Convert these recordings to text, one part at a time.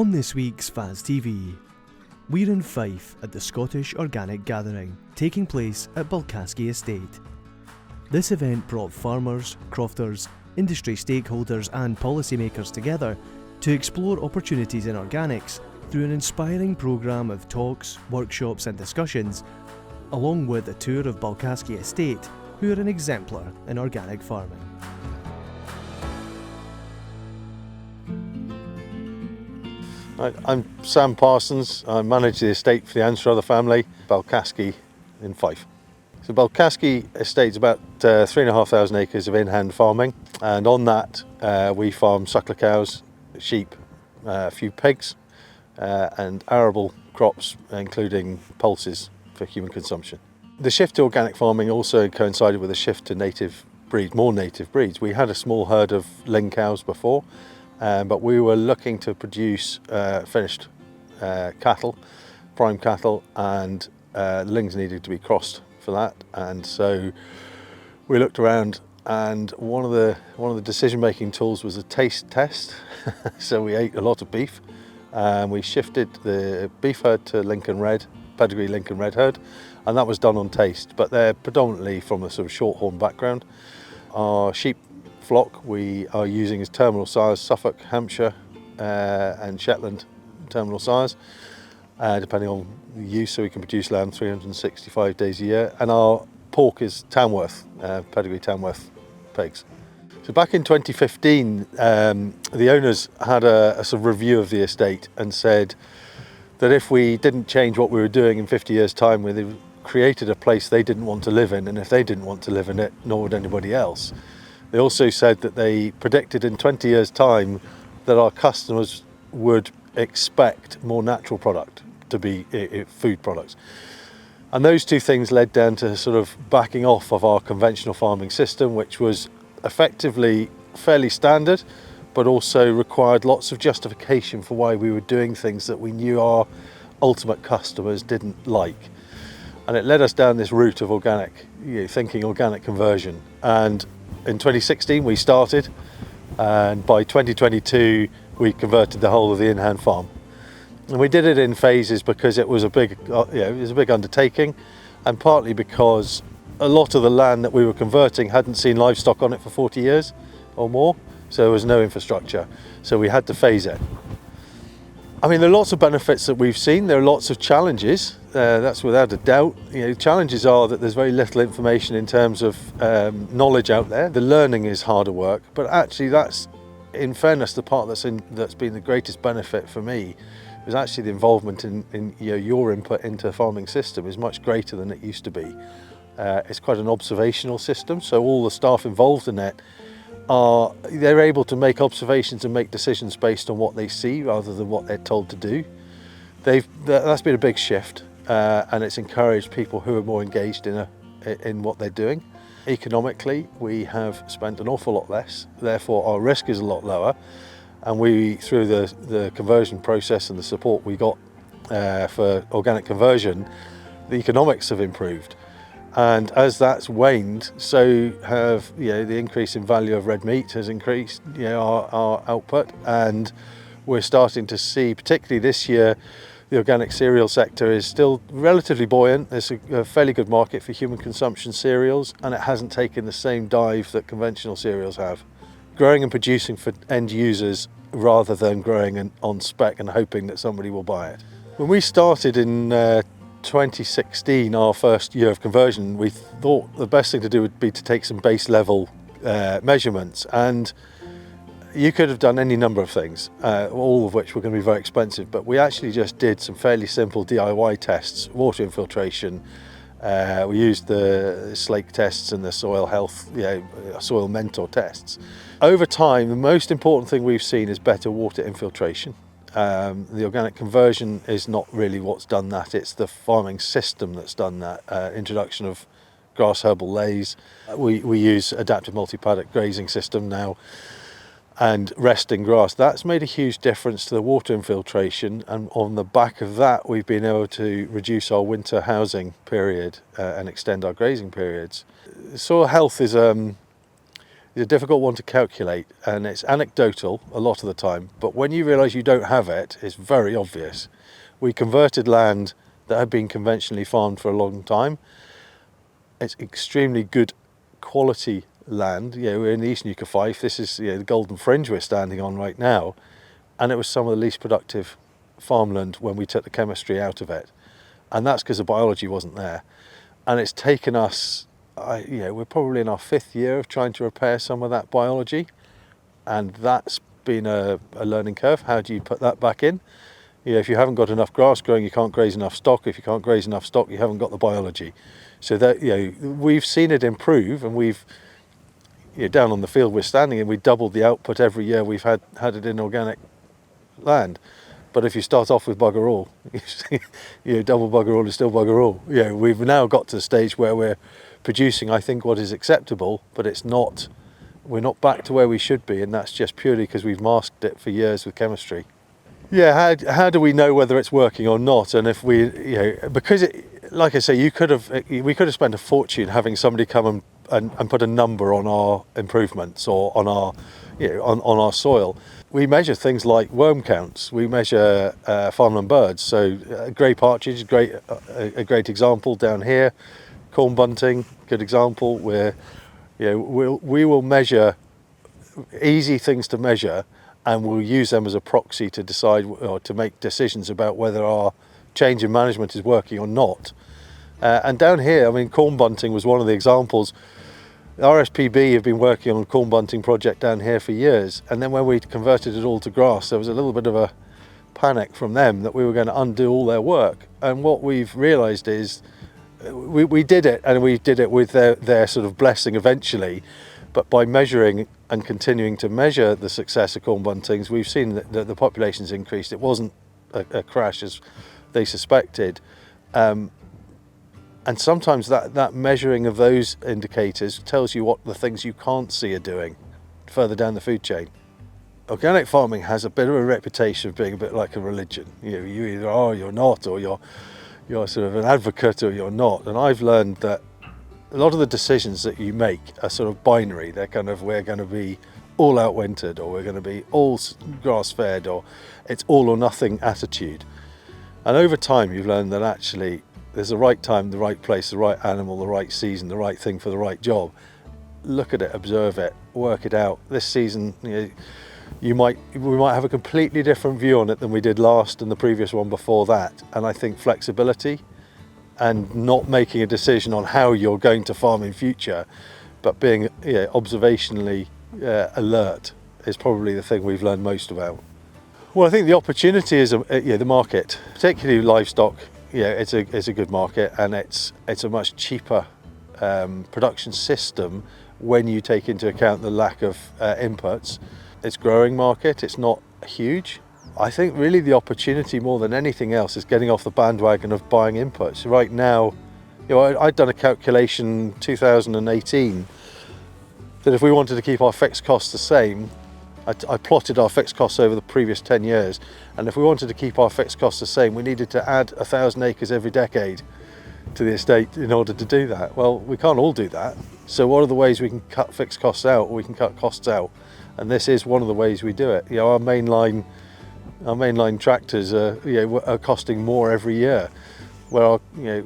On this week's FAS TV, we're in Fife at the Scottish Organic Gathering, taking place at Balcaskie Estate. This event brought farmers, crofters, industry stakeholders and policymakers together to explore opportunities in organics through an inspiring programme of talks, workshops and discussions, along with a tour of Balcaskie Estate, who are an exemplar in organic farming. I'm Sam Parsons. I manage the estate for the Anstruther family, Balcaskie in Fife. So Balcaskie Estate is about 3,500 acres of in-hand farming, and on that we farm suckler cows, sheep, a few pigs and arable crops including pulses for human consumption. The shift to organic farming also coincided with a shift to native breeds, more native breeds. We had a small herd of ling cows before, but we were looking to produce finished cattle, prime cattle, and the lings needed to be crossed for that. And so we looked around, and one of the decision-making tools was a taste test. So we ate a lot of beef, and we shifted the beef herd to Lincoln Red, pedigree Lincoln Red herd, and that was done on taste. But they're predominantly from a sort of shorthorn background. Our sheep flock we are using as terminal sires, Suffolk, Hampshire and Shetland terminal sires, depending on the use, so we can produce lamb 365 days a year. And our pork is Tamworth, pedigree Tamworth pigs. So back in 2015, the owners had a sort of review of the estate and said that if we didn't change what we were doing in 50 years' time, we created a place they didn't want to live in, and if they didn't want to live in it, nor would anybody else. They also said that they predicted in 20 years' time that our customers would expect more natural product to be food products. And those two things led down to sort of backing off of our conventional farming system, which was effectively fairly standard, but also required lots of justification for why we were doing things that we knew our ultimate customers didn't like. And it led us down this route of organic, thinking organic conversion. And in 2016 we started, and by 2022 we converted the whole of the in-hand farm. And we did it in phases because it was a big, undertaking, and partly because a lot of the land that we were converting hadn't seen livestock on it for 40 years or more, so there was no infrastructure, so we had to phase it. I mean, there are lots of benefits that we've seen. There are lots of challenges, that's without a doubt. Challenges are that there's very little information in terms of knowledge out there. The learning is harder work, but actually that's, in fairness, the part that's been the greatest benefit for me was actually the involvement in your input into the farming system is much greater than it used to be. It's quite an observational system, so all the staff involved in it they're able to make observations and make decisions based on what they see rather than what they're told to do. That's been a big shift, and it's encouraged people who are more engaged in what they're doing. Economically, we have spent an awful lot less, therefore our risk is a lot lower, and we, through the conversion process and the support we got for organic conversion, the economics have improved. And as that's waned, so have the increase in value of red meat has increased our output, and we're starting to see, particularly this year, the organic cereal sector is still relatively buoyant. There's a fairly good market for human consumption cereals, and it hasn't taken the same dive that conventional cereals have. Growing and producing for end users rather than growing on spec and hoping that somebody will buy it. When we started in 2016, our first year of conversion, we thought the best thing to do would be to take some base level measurements, and you could have done any number of things, all of which were going to be very expensive, but we actually just did some fairly simple DIY tests, water infiltration. We used the slake tests and the soil health, soil mentor tests. Over time, the most important thing we've seen is better water infiltration. The organic conversion is not really what's done that, it's the farming system that's done that. Introduction of grass herbal lays. We use adaptive multi-paddock grazing system now, and resting grass. That's made a huge difference to the water infiltration, and on the back of that we've been able to reduce our winter housing period and extend our grazing periods. Soil health is is a difficult one to calculate, and it's anecdotal a lot of the time, but when you realise you don't have it, it's very obvious. We converted land that had been conventionally farmed for a long time. It's extremely good quality land. We're in the East Nuka Fife. This is the Golden Fringe we're standing on right now, and it was some of the least productive farmland when we took the chemistry out of it, and that's because the biology wasn't there. And it's taken us, we're probably in our 5th year of trying to repair some of that biology, and that's been a learning curve. How do you put that back in? If you haven't got enough grass growing, you can't graze enough stock. If you can't graze enough stock, you haven't got the biology. So that we've seen it improve, and we've down on the field we're standing in, we doubled the output every year we've had it in organic land. But if you start off with bugger all, double bugger all is still bugger all. We've now got to the stage where we're producing, I think, what is acceptable, but we're not back to where we should be, and that's just purely because we've masked it for years with chemistry. How do we know whether it's working or not? And if because like I say, we could have spent a fortune having somebody come and put a number on our improvements or on our on our soil. We measure things like worm counts. We measure farmland birds. So grey partridge, a great example down here. Corn bunting, good example. Where we will measure easy things to measure, and we'll use them as a proxy to decide or to make decisions about whether our change in management is working or not. And down here, I mean, corn bunting was one of the examples. RSPB have been working on a corn bunting project down here for years, and then when we converted it all to grass, there was a little bit of a panic from them that we were going to undo all their work. And what we've realised is we did it, and we did it with their sort of blessing eventually, but by measuring and continuing to measure the success of corn buntings, we've seen that the population's increased. It wasn't a crash as they suspected. And sometimes that measuring of those indicators tells you what the things you can't see are doing further down the food chain. Organic farming has a bit of a reputation of being a bit like a religion. You either are or you're not, or you're sort of an advocate or you're not. And I've learned that a lot of the decisions that you make are sort of binary. They're kind of, we're going to be all out wintered, or we're going to be all grass fed, or it's all or nothing attitude. And over time you've learned that actually there's the right time, the right place, the right animal, the right season, the right thing for the right job. Look at it, observe it, work it out. This season, we might have a completely different view on it than we did last and the previous one before that. And I think flexibility and not making a decision on how you're going to farm in future, but being observationally alert is probably the thing we've learned most about. Well, I think the opportunity is the market, particularly livestock. It's a good market, and it's a much cheaper production system when you take into account the lack of inputs. It's a growing market, it's not huge. I think really the opportunity more than anything else is getting off the bandwagon of buying inputs. Right now, I'd done a calculation 2018 that if we wanted to keep our fixed costs the same, I plotted our fixed costs over the previous 10 years, and if we wanted to keep our fixed costs the same, we needed to add 1,000 acres every decade to the estate in order to do that. Well, we can't all do that. So what are the ways we can cut fixed costs out, or we can cut costs out? And this is one of the ways we do it. Our mainline tractors are costing more every year, where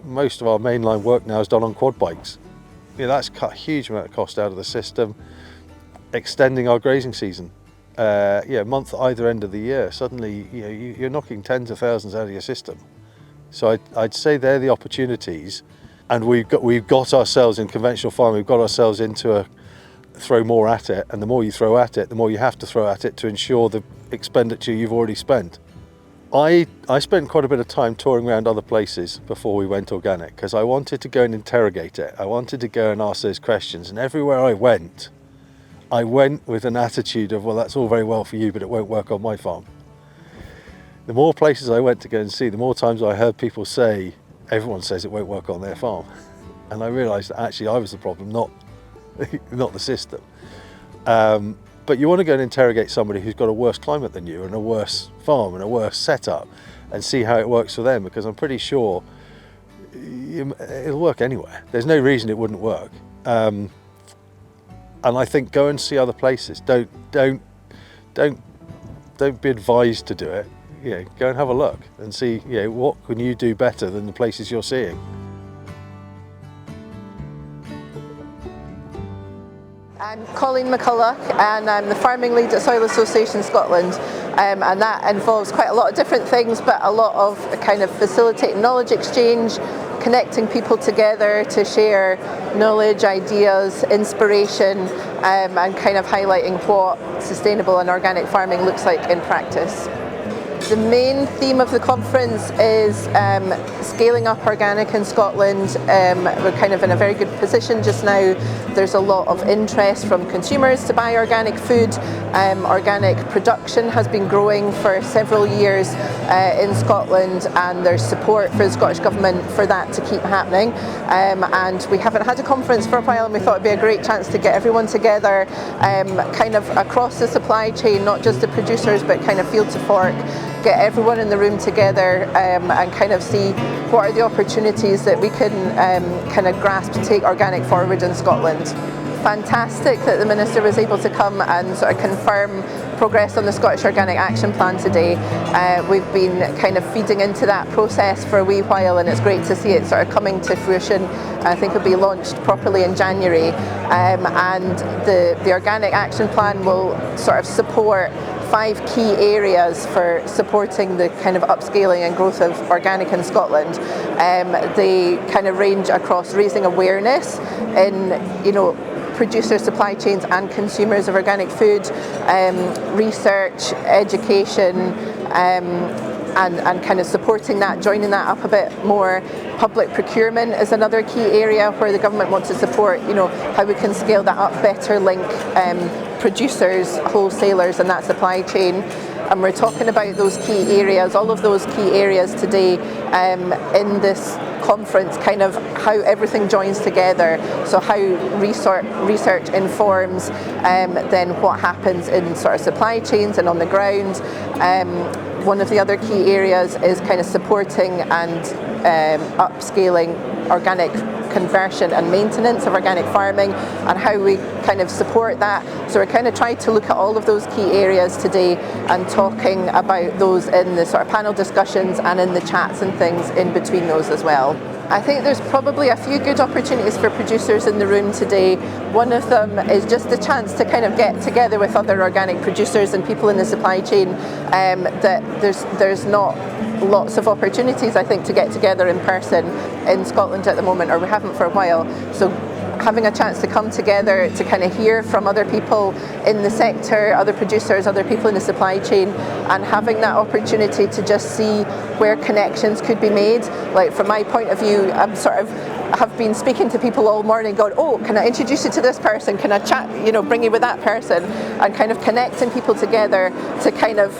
most of our mainline work now is done on quad bikes. That's cut a huge amount of cost out of the system. Extending our grazing season, month either end of the year, suddenly you're knocking tens of thousands out of your system. So I'd say they're the opportunities, and we've got ourselves in conventional farming. We've got ourselves into throw more at it, and the more you throw at it, the more you have to throw at it to ensure the expenditure you've already spent. I spent quite a bit of time touring around other places before we went organic, because I wanted to go and interrogate it. I wanted to go and ask those questions, and everywhere I went with an attitude of, well, that's all very well for you, but it won't work on my farm. The more places I went to go and see, the more times I heard people say, everyone says it won't work on their farm. And I realised that actually I was the problem, not the system. But you want to go and interrogate somebody who's got a worse climate than you, and a worse farm and a worse setup, and see how it works for them, because I'm pretty sure it'll work anywhere. There's no reason it wouldn't work. And I think go and see other places. Don't be advised to do it. Go and have a look and see, what can you do better than the places you're seeing. I'm Colleen McCulloch and I'm the farming lead at Soil Association Scotland, and that involves quite a lot of different things, but a lot of kind of facilitating knowledge exchange, connecting people together to share knowledge, ideas, inspiration, and kind of highlighting what sustainable and organic farming looks like in practice. The main theme of the conference is scaling up organic in Scotland. We're kind of in a very good position just now. There's a lot of interest from consumers to buy organic food. Organic production has been growing for several years in Scotland, and there's support for the Scottish Government for that to keep happening. And we haven't had a conference for a while, and we thought it'd be a great chance to get everyone together kind of across the supply chain, not just the producers but kind of field to fork. Get everyone in the room together and kind of see what are the opportunities that we can kind of grasp to take organic forward in Scotland. Fantastic that the Minister was able to come and sort of confirm progress on the Scottish Organic Action Plan today. We've been kind of feeding into that process for a wee while, and it's great to see it sort of coming to fruition. I think it'll be launched properly in January, and the Organic Action Plan will sort of support 5 key areas for supporting the kind of upscaling and growth of organic in Scotland. They kind of range across raising awareness in, producer supply chains and consumers of organic food, research, education, and kind of supporting that, joining that up a bit more. Public procurement is another key area where the government wants to support, how we can scale that up better, link producers, wholesalers and that supply chain. And we're talking about those key areas, all of those key areas today in this conference, kind of how everything joins together. So how research informs then what happens in sort of supply chains and on the ground. One of the other key areas is kind of supporting and upscaling organic conversion and maintenance of organic farming, and how we kind of support that. So we're kind of trying to look at all of those key areas today and talking about those in the sort of panel discussions and in the chats and things in between those as well. I think there's probably a few good opportunities for producers in the room today. One of them is just the chance to kind of get together with other organic producers and people in the supply chain. That there's not lots of opportunities, I think, to get together in person in Scotland at the moment, or we haven't for a while. So having a chance to come together to kind of hear from other people in the sector, other producers, other people in the supply chain, and having that opportunity to just see where connections could be made. Like from my point of view, I'm sort of have been speaking to people all morning going, oh, can I introduce you to this person? Can I chat, bring you with that person? And kind of connecting people together to kind of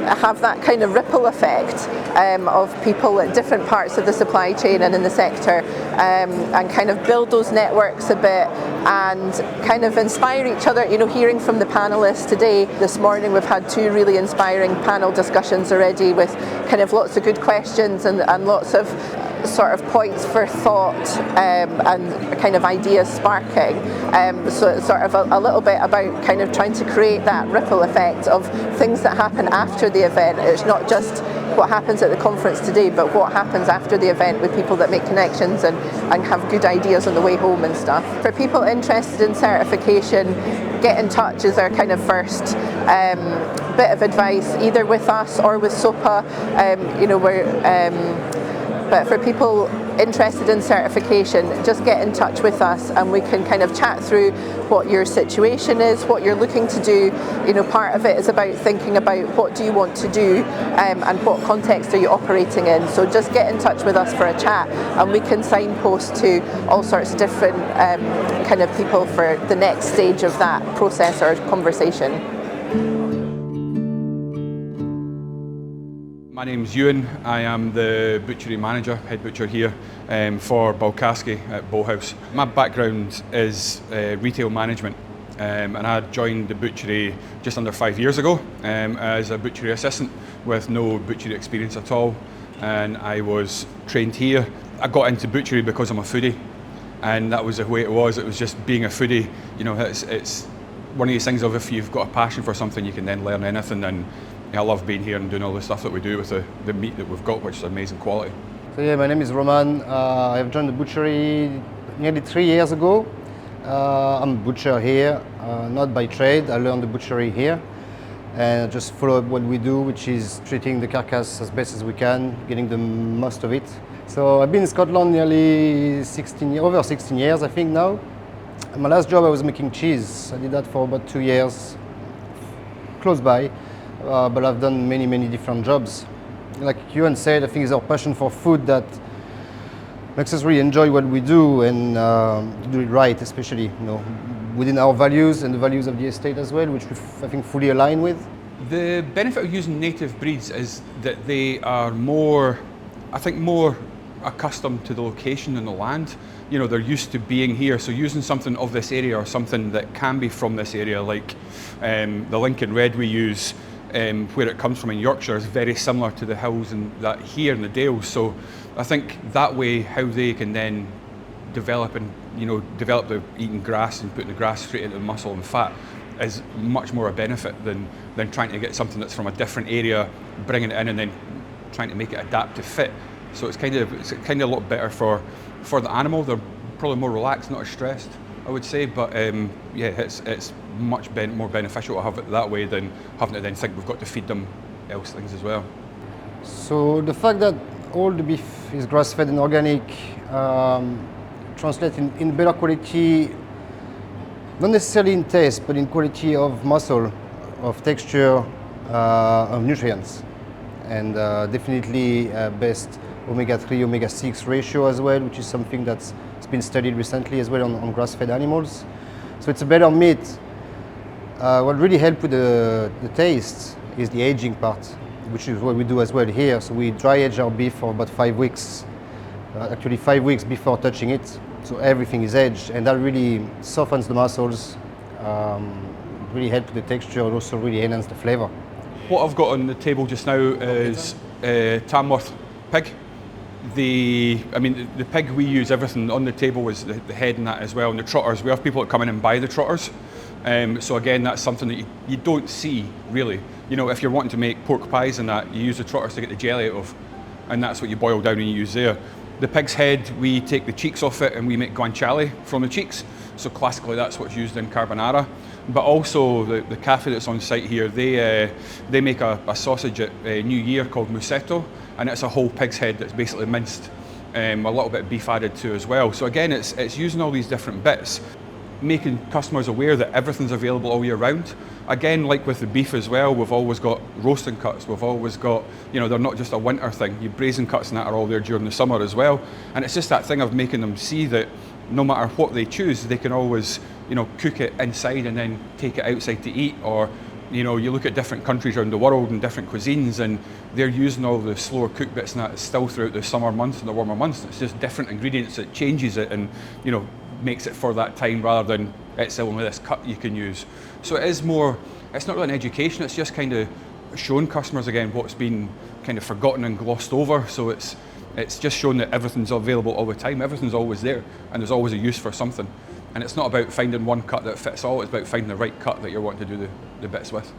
have that kind of ripple effect of people at different parts of the supply chain and in the sector, and kind of build those networks a bit and kind of inspire each other. Hearing from the panelists today, this morning we've had 2 really inspiring panel discussions already with kind of lots of good questions and lots of sort of points for thought and kind of ideas sparking. So it's sort of a little bit about kind of trying to create that ripple effect of things that happen after the event. It's not just what happens at the conference today, but what happens after the event with people that make connections and have good ideas on the way home and stuff. For people interested in certification, get in touch is our kind of first bit of advice, either with us or with SOPA. But for people interested in certification, just get in touch with us and we can kind of chat through what your situation is, what you're looking to do. Part of it is about thinking about what do you want to do and what context are you operating in. So just get in touch with us for a chat and we can signpost to all sorts of different kind of people for the next stage of that process or conversation. My name's Ewan. I am the butchery manager, head butcher here for Balcaskie at Bowhouse. My background is retail management, and I joined the butchery just under 5 years ago as a butchery assistant with no butchery experience at all, and I was trained here. I got into butchery because I'm a foodie, and that was the way it was. It was just being a foodie. You know, it's one of these things of if you've got a passion for something, you can then learn anything. And I love being here and doing all the stuff that we do with the meat that we've got, which is amazing quality. So yeah, my name is Roman. I've joined the butchery nearly 3 years ago. I'm a butcher here, not by trade. I learned the butchery here and just follow up what we do, which is treating the carcass as best as we can, getting the most of it. So I've been in Scotland nearly over 16 years, I think now. My last job I was making cheese. I did that for about 2 years, close by, but I've done many different jobs. Like Ewan said, I think it's our passion for food that makes us really enjoy what we do and do it right, especially within our values and the values of the estate as well, which we I think fully align with. The benefit of using native breeds is that they are more accustomed to the location and the land. You know, they're used to being here, so using something of this area or something that can be from this area, like the Lincoln Red we use, where it comes from in Yorkshire, is very similar to the hills and that here in the Dales. So I think that way, how they can then develop the eating grass and putting the grass straight into the muscle and fat is much more a benefit than trying to get something that's from a different area, bringing it in and then trying to make it adapt to fit. So it's kind of a lot better for the animal. They're probably more relaxed, not as stressed, I would say. But yeah, it's much more beneficial to have it that way than having to then think we've got to feed them else things as well. So the fact that all the beef is grass-fed and organic translates in better quality, not necessarily in taste, but in quality of muscle, of texture, of nutrients, and definitely best omega-3, omega-6 ratio as well, which is something that's been studied recently as well on grass-fed animals. So it's a better meat. What really helps with the taste is the aging part, which is what we do as well here. So we dry age our beef for about 5 weeks, actually 5 weeks before touching it. So everything is aged, and that really softens the muscles, really helps with the texture, and also really enhances the flavour. What I've got on the table just now is Tamworth pig. The pig we use, everything on the table is the head and that as well, and the trotters. We have people that come in and buy the trotters. So again, that's something that you don't see really. You know, if you're wanting to make pork pies and that, you use the trotters to get the jelly out of, and that's what you boil down and you use there. The pig's head, we take the cheeks off it and we make guanciale from the cheeks. So classically, that's what's used in carbonara. But also the cafe that's on site here, they make a sausage at New Year called musetto, and it's a whole pig's head that's basically minced, a little bit of beef added to as well. So again, it's using all these different bits, making customers aware that everything's available all year round. Again, like with the beef as well, we've always got roasting cuts, we've always got, they're not just a winter thing. Your braising cuts and that are all there during the summer as well. And it's just that thing of making them see that no matter what they choose, they can always, cook it inside and then take it outside to eat. Or, you look at different countries around the world and different cuisines, and they're using all the slower cooked bits and that still throughout the summer months and the warmer months. It's just different ingredients that changes it and, makes it for that time rather than it's only this cut you can use. So it is more, it's not really an education, it's just kind of showing customers again what's been kind of forgotten and glossed over. So it's just showing that everything's available all the time, everything's always there, and there's always a use for something. And it's not about finding one cut that fits all, it's about finding the right cut that you're wanting to do the bits with.